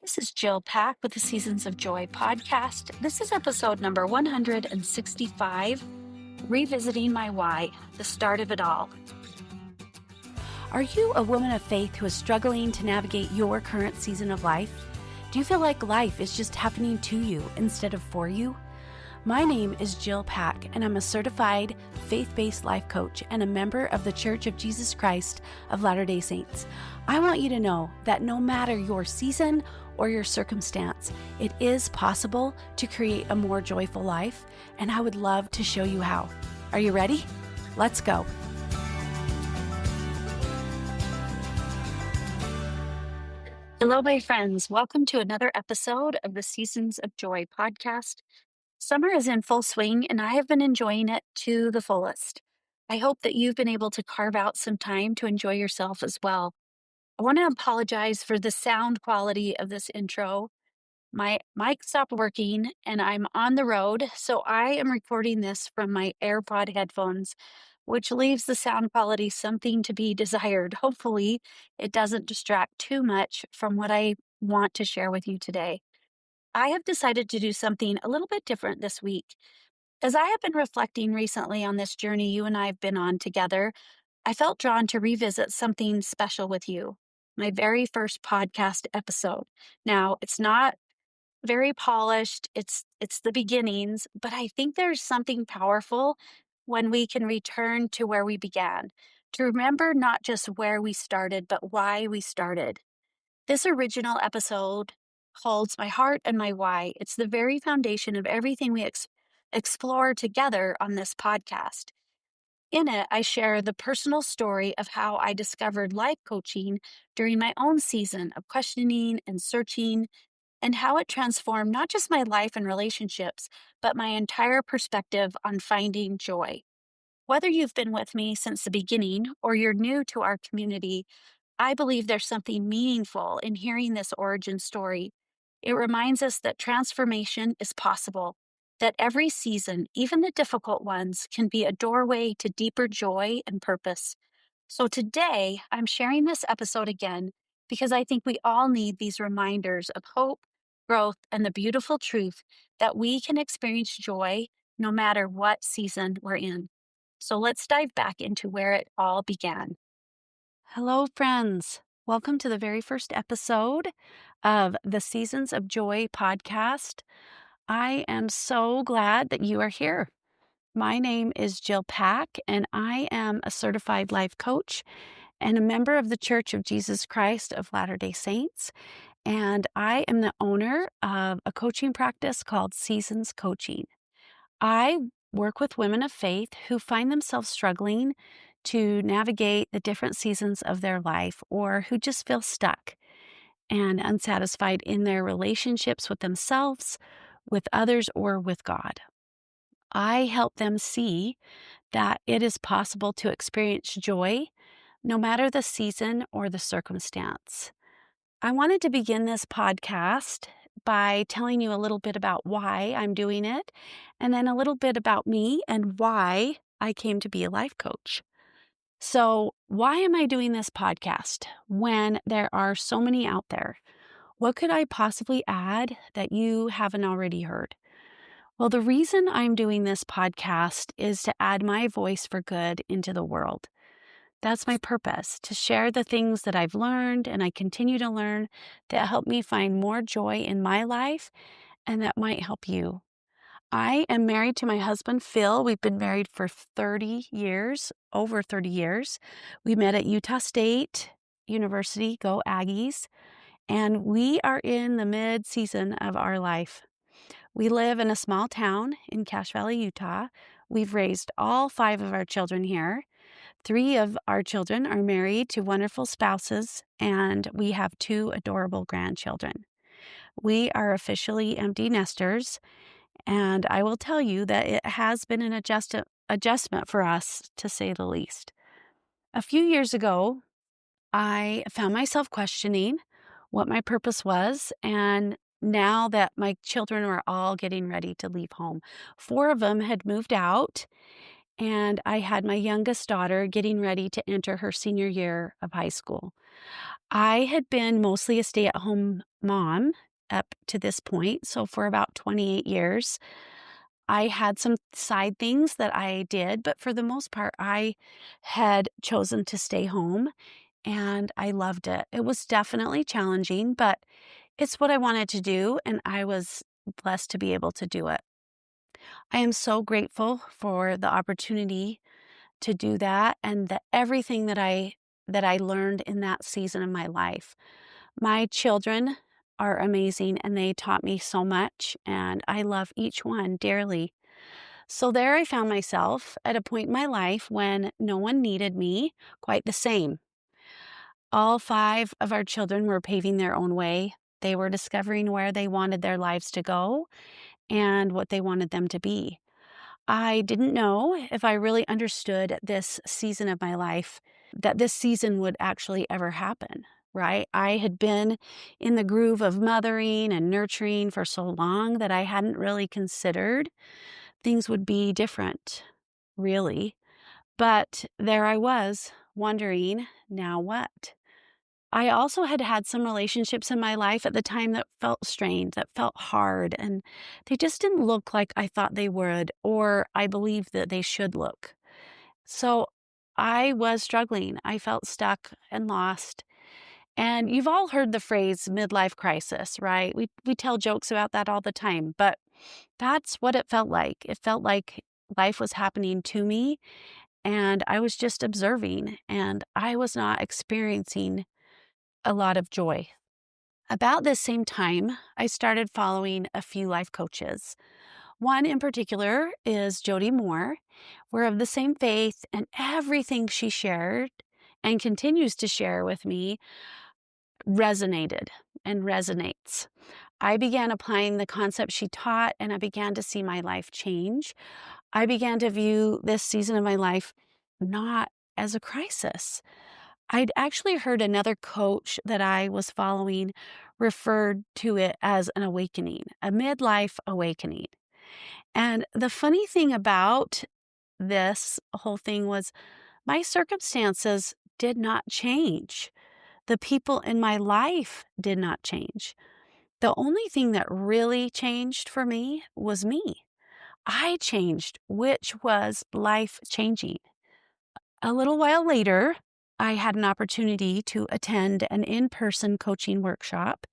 This is Jill Pack with the Seasons of Joy podcast. This is episode number 165, Revisiting My Why, the start of it all. Are you a woman of faith who is struggling to navigate your current season of life? Do you feel like life is just happening to you instead of for you? My name is Jill Pack, and I'm a certified faith-based life coach and a member of the Church of Jesus Christ of Latter-day Saints. I want you to know that no matter your season or your circumstance, it is possible to create a more joyful life, and I would love to show you how. Are you ready? Let's go. Hello, my friends. Welcome to another episode of the Seasons of Joy podcast. Summer is in full swing, and I have been enjoying it to the fullest. I hope that you've been able to carve out some time to enjoy yourself as well. I want to apologize for the sound quality of this intro. My mic stopped working and I'm on the road, so I am recording this from my AirPod headphones, which leaves the sound quality something to be desired. Hopefully, it doesn't distract too much from what I want to share with you today. I have decided to do something a little bit different this week. As I have been reflecting recently on this journey you and I have been on together, I felt drawn to revisit something special with you. My very first podcast episode. Now, it's not very polished. It's the beginnings, but I think there's something powerful when we can return to where we began, to remember not just where we started, but why we started. This original episode holds my heart and my why. It's the very foundation of everything we explore together on this podcast. In it, I share the personal story of how I discovered life coaching during my own season of questioning and searching, and how it transformed not just my life and relationships, but my entire perspective on finding joy. Whether you've been with me since the beginning or you're new to our community, I believe there's something meaningful in hearing this origin story. It reminds us that transformation is possible, that every season, even the difficult ones, can be a doorway to deeper joy and purpose. So today, I'm sharing this episode again because I think we all need these reminders of hope, growth, and the beautiful truth that we can experience joy no matter what season we're in. So let's dive back into where it all began. Hello, friends. Welcome to the very first episode of the Seasons of Joy podcast. I am so glad that you are here. My name is Jill Pack, and I am a certified life coach and a member of the Church of Jesus Christ of Latter-day Saints. And I am the owner of a coaching practice called Seasons Coaching. I work with women of faith who find themselves struggling to navigate the different seasons of their life, or who just feel stuck and unsatisfied in their relationships with themselves, with others, or with God. I help them see that it is possible to experience joy no matter the season or the circumstance. I wanted to begin this podcast by telling you a little bit about why I'm doing it, and then a little bit about me and why I came to be a life coach. So, why am I doing this podcast when there are so many out there? What could I possibly add that you haven't already heard? Well, the reason I'm doing this podcast is to add my voice for good into the world. That's my purpose, to share the things that I've learned and I continue to learn that help me find more joy in my life and that might help you. I am married to my husband, Phil. We've been married for 30 years, over 30 years. We met at Utah State University, go Aggies, and we are in the mid-season of our life. We live in a small town in Cache Valley, Utah. We've raised all 5 of our children here. 3 of our children are married to wonderful spouses, and we have 2 adorable grandchildren. We are officially empty nesters, and I will tell you that it has been an adjustment for us, to say the least. A few years ago, I found myself questioning what my purpose was, and now that my children were all getting ready to leave home. 4 of them had moved out, and I had my youngest daughter getting ready to enter her senior year of high school. I had been mostly a stay-at-home mom up to this point. So for about 28 years, I had some side things that I did, but for the most part, I had chosen to stay home and I loved it. It was definitely challenging, but it's what I wanted to do, and I was blessed to be able to do it. I am so grateful for the opportunity to do that and everything that I learned in that season of my life. My children are amazing and they taught me so much, and I love each one dearly. So there I found myself at a point in my life when no one needed me quite the same. All five of our children were paving their own way. They were discovering where they wanted their lives to go and what they wanted them to be. I didn't know if I really understood at this season of my life that this season would actually ever happen, right? I had been in the groove of mothering and nurturing for so long that I hadn't really considered things would be different, really. But there I was, wondering, now what? I also had had some relationships in my life at the time that felt strained, that felt hard, and they just didn't look like I thought they would, or I believed that they should look. So I was struggling. I felt stuck and lost. And you've all heard the phrase midlife crisis, right? We tell jokes about that all the time, but that's what it felt like. It felt like life was happening to me and I was just observing and I was not experiencing a lot of joy. About this same time, I started following a few life coaches. One in particular is Jody Moore. We're of the same faith, and everything she shared and continues to share with me resonated and resonates. I began applying the concepts she taught, and I began to see my life change. I began to view this season of my life not as a crisis. I'd actually heard another coach that I was following referred to it as an awakening, a midlife awakening. And the funny thing about this whole thing was my circumstances did not change. The people in my life did not change. The only thing that really changed for me was me. I changed, which was life changing. A little while later, I had an opportunity to attend an in person coaching workshop.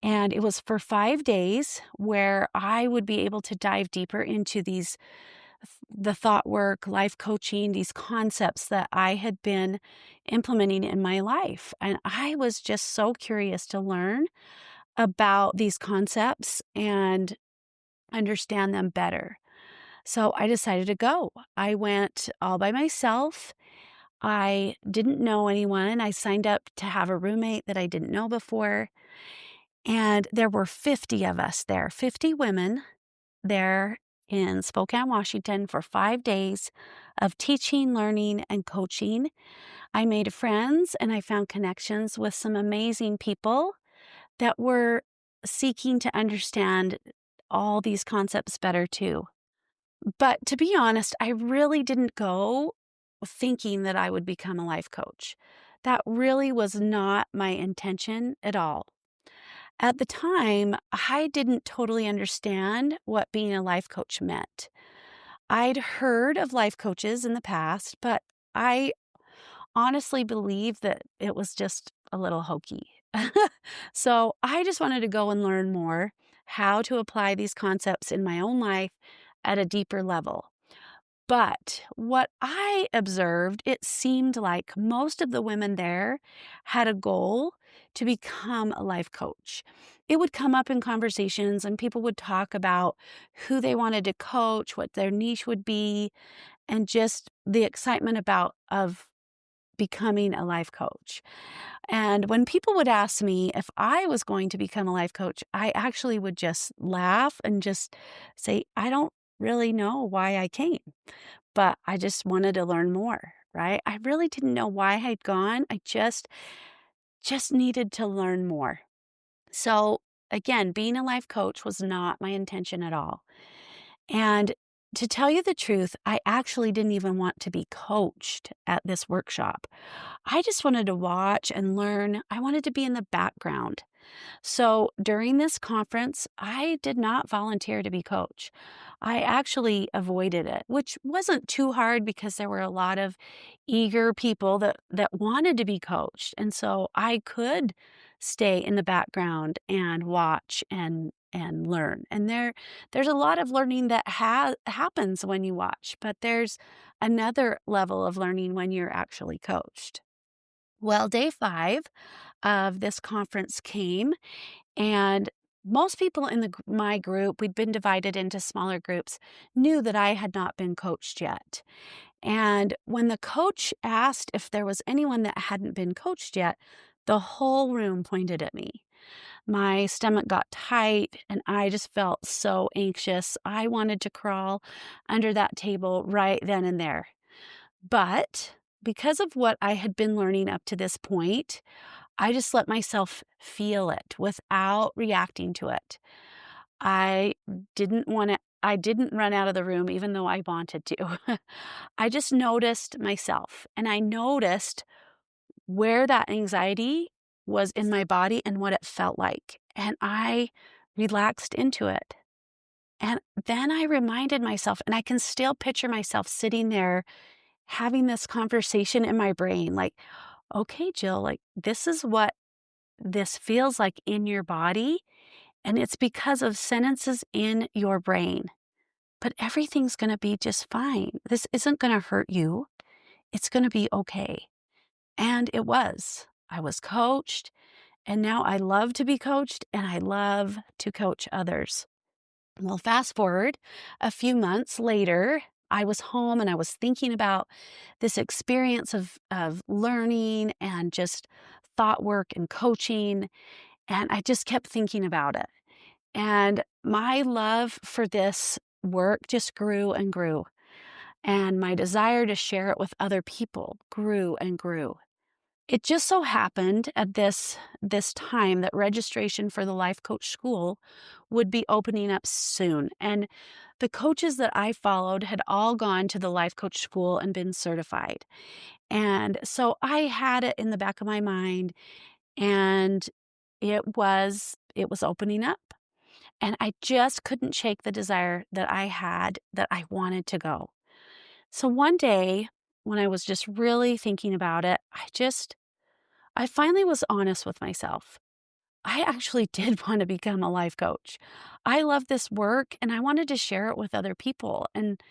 And it was for 5 days where I would be able to dive deeper into the thought work, life coaching, these concepts that I had been implementing in my life. And I was just so curious to learn about these concepts and understand them better. So I decided to go. I went all by myself. I didn't know anyone. I signed up to have a roommate that I didn't know before. And there were 50 of us there, 50 women there in Spokane, Washington for 5 days of teaching, learning, and coaching. I made friends and I found connections with some amazing people that were seeking to understand all these concepts better too. But to be honest, I really didn't go thinking that I would become a life coach. That really was not my intention at all. At the time, I didn't totally understand what being a life coach meant. I'd heard of life coaches in the past, but I honestly believe that it was just a little hokey. So I just wanted to go and learn more how to apply these concepts in my own life at a deeper level. But what I observed, it seemed like most of the women there had a goal to become a life coach. It would come up in conversations and people would talk about who they wanted to coach, what their niche would be, and just the excitement about of becoming a life coach. And when people would ask me if I was going to become a life coach, I actually would just laugh and just say, I don't really know why I came, but I just wanted to learn more, right? I really didn't know why I'd gone. I just needed to learn more. So again, being a life coach was not my intention at all. And to tell you the truth, I actually didn't even want to be coached at this workshop. I just wanted to watch and learn. I wanted to be in the background. So during this conference, I did not volunteer to be coach. I actually avoided it, which wasn't too hard because there were a lot of eager people that wanted to be coached. And so I could stay in the background and watch and learn. And there's a lot of learning that happens when you watch, but there's another level of learning when you're actually coached. Well, day 5 of this conference came, and most people in my group, we'd been divided into smaller groups, knew that I had not been coached yet. And when the coach asked if there was anyone that hadn't been coached yet, the whole room pointed at me. My stomach got tight and I just felt so anxious. I wanted to crawl under that table right then and there. But because of what I had been learning up to this point, I just let myself feel it without reacting to it. I I didn't run out of the room even though I wanted to. I just noticed myself and I noticed where that anxiety was in my body and what it felt like. And I relaxed into it. And then I reminded myself, and I can still picture myself sitting there having this conversation in my brain like, okay, Jill, like this is what this feels like in your body. And it's because of sentences in your brain. But everything's going to be just fine. This isn't going to hurt you. It's going to be okay. And it was. I was coached, and now I love to be coached, and I love to coach others. Well, fast forward a few months later, I was home and I was thinking about this experience of learning and just thought work and coaching. And I just kept thinking about it. And my love for this work just grew and grew. And my desire to share it with other people grew and grew. It just so happened at this time that registration for the life coach school would be opening up soon. And the coaches that I followed had all gone to the life coach school and been certified. And so I had it in the back of my mind, and it was opening up. And I just couldn't shake the desire that I had, that I wanted to go. So one day when I was just really thinking about it, I finally was honest with myself. I actually did want to become a life coach. I love this work and I wanted to share it with other people. And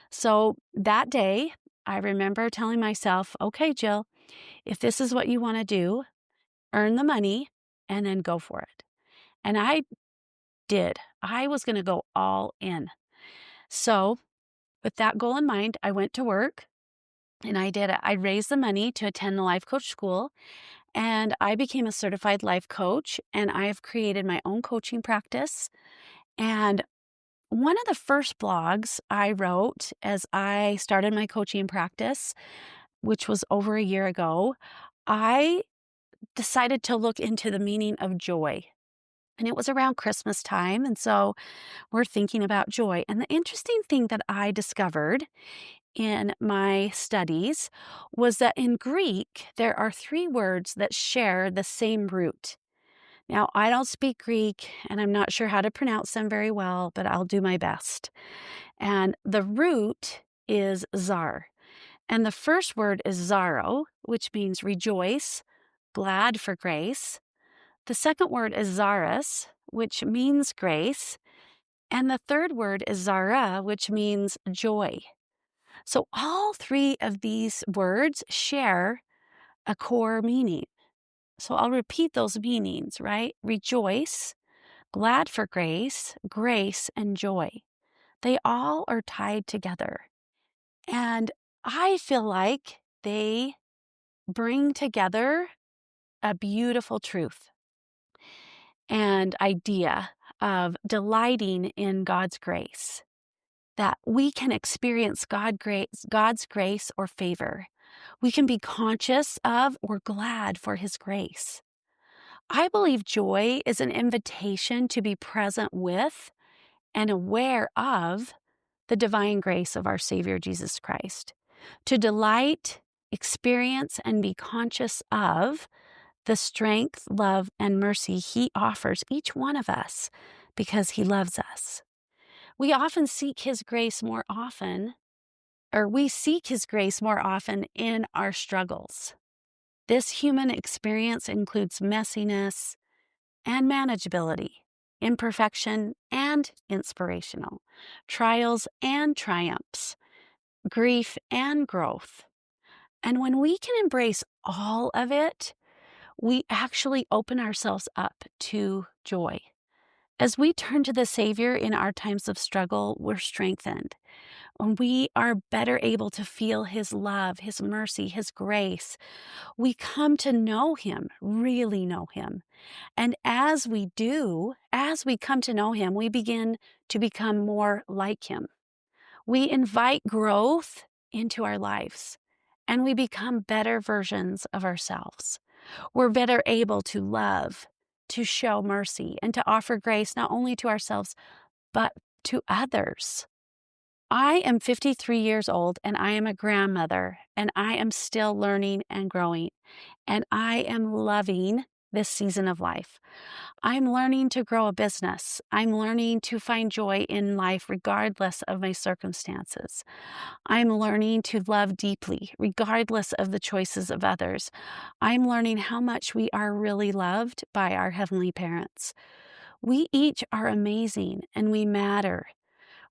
so that day, I remember telling myself, okay, Jill, if this is what you want to do, earn the money and then go for it. And I did. I was going to go all in. So, with that goal in mind, I went to work and I did it. I raised the money to attend the life coach school. And I became a certified life coach, and I have created my own coaching practice. And one of the first blogs I wrote as I started my coaching practice, which was over a year ago, I decided to look into the meaning of joy. And it was around Christmas time. And so we're thinking about joy. And the interesting thing that I discovered in my studies was that in Greek, there are 3 words that share the same root. Now, I don't speak Greek and I'm not sure how to pronounce them very well, but I'll do my best. And the root is zar. And the first word is zaro, which means rejoice, glad for grace. The second word is zaris, which means grace. And the third word is zara, which means joy. So all 3 of these words share a core meaning. So I'll repeat those meanings, right? Rejoice, glad for grace, grace, and joy. They all are tied together. And I feel like they bring together a beautiful truth and idea of delighting in God's grace, that we can experience God's grace or favor. We can be conscious of or glad for His grace. I believe joy is an invitation to be present with and aware of the divine grace of our Savior Jesus Christ, to delight, experience, and be conscious of the strength, love, and mercy He offers each one of us because He loves us. We often seek His grace more often, or we seek His grace more often in our struggles. This human experience includes messiness and manageability, imperfection and inspirational, trials and triumphs, grief and growth. And when we can embrace all of it, we actually open ourselves up to joy. As we turn to the Savior in our times of struggle, we're strengthened. And we are better able to feel His love, His mercy, His grace. We come to know Him, really know Him. And as we do, as we come to know Him, we begin to become more like Him. We invite growth into our lives, and we become better versions of ourselves. We're better able to love, to show mercy, and to offer grace not only to ourselves, but to others. I am 53 years old, and I am a grandmother, and I am still learning and growing, and I am loving this season of life. I'm learning to grow a business. I'm learning to find joy in life regardless of my circumstances. I'm learning to love deeply regardless of the choices of others. I'm learning how much we are really loved by our heavenly parents. We each are amazing and we matter.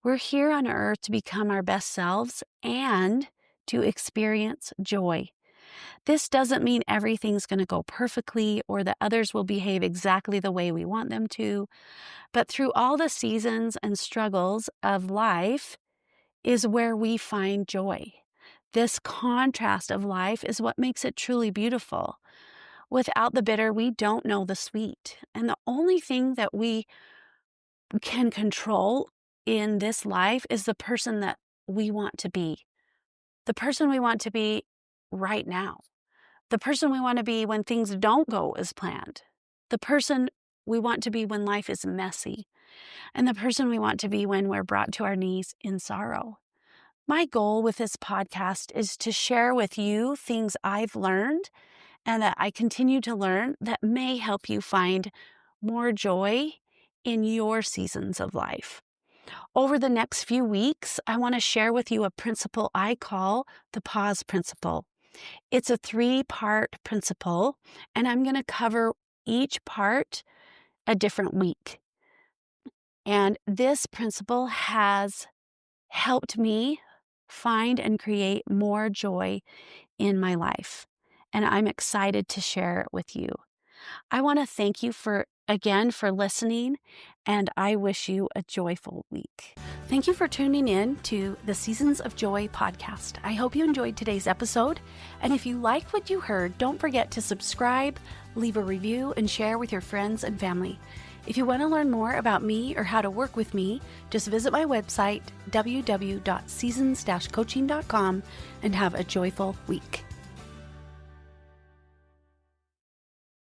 We're here on earth to become our best selves and to experience joy. This doesn't mean everything's going to go perfectly or that others will behave exactly the way we want them to, but through all the seasons and struggles of life is where we find joy. This contrast of life is what makes it truly beautiful. Without the bitter, we don't know the sweet. And the only thing that we can control in this life is the person that we want to be. The person we want to be right now. The person we want to be when things don't go as planned. The person we want to be when life is messy. And the person we want to be when we're brought to our knees in sorrow. My goal with this podcast is to share with you things I've learned and that I continue to learn that may help you find more joy in your seasons of life. Over the next few weeks, I want to share with you a principle I call the pause principle. It's a 3-part principle, and I'm going to cover each part a different week. And this principle has helped me find and create more joy in my life. And I'm excited to share it with you. I want to thank you for listening, and I wish you a joyful week. Thank you for tuning in to the Seasons of Joy podcast. I hope you enjoyed today's episode. And if you liked what you heard, don't forget to subscribe, leave a review, and share with your friends and family. If you want to learn more about me or how to work with me, just visit my website, www.seasons-coaching.com, and have a joyful week.